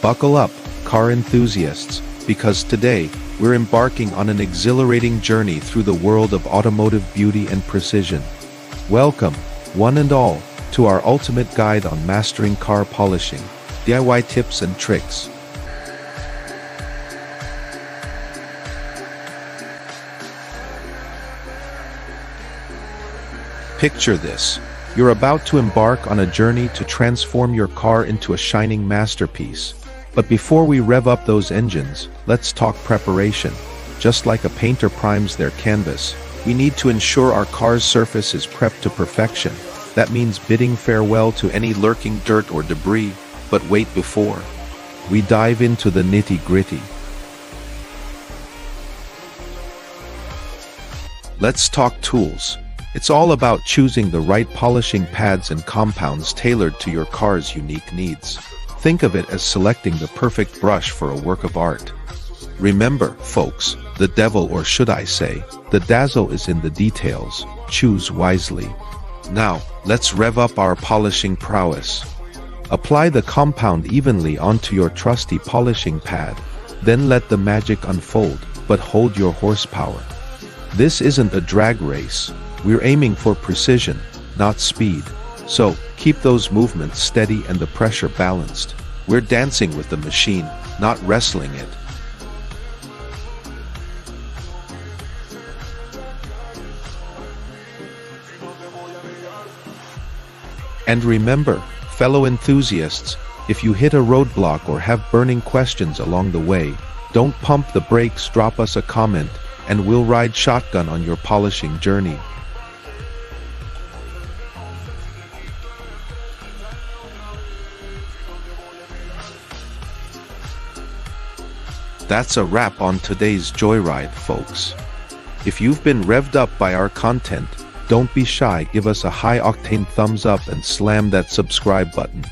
Buckle up, car enthusiasts, because today, we're embarking on an exhilarating journey through the world of automotive beauty and precision. Welcome, one and all, to our ultimate guide on mastering car polishing, DIY tips and tricks. Picture this. You're about to embark on a journey to transform your car into a shining masterpiece. But before we rev up those engines, let's talk preparation. Just like a painter primes their canvas, we need to ensure our car's surface is prepped to perfection. That means bidding farewell to any lurking dirt or debris. But wait, before we dive into the nitty-gritty, let's talk tools. It's all about choosing the right polishing pads and compounds tailored to your car's unique needs. Think of it as selecting the perfect brush for a work of art. Remember, folks, the devil, or should I say, the dazzle, is in the details. Choose wisely. Now, let's rev up our polishing prowess. Apply the compound evenly onto your trusty polishing pad. Then let the magic unfold, but hold your horsepower. This isn't a drag race. We're aiming for precision, not speed. So, keep those movements steady and the pressure balanced. We're dancing with the machine, not wrestling it. And remember, fellow enthusiasts, if you hit a roadblock or have burning questions along the way, don't pump the brakes, drop us a comment, and we'll ride shotgun on your polishing journey. That's a wrap on today's joyride, folks. If you've been revved up by our content, don't be shy, give us a high-octane thumbs up and slam that subscribe button.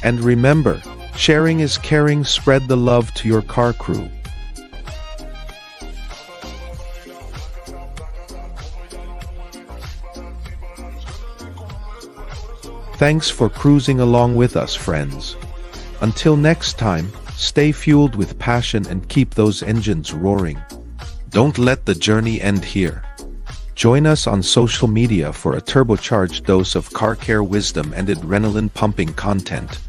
And remember, sharing is caring, spread the love to your car crew. Thanks for cruising along with us, friends. Until next time, stay fueled with passion and keep those engines roaring. Don't let the journey end here. Join us on social media for a turbocharged dose of car care wisdom and adrenaline-pumping content.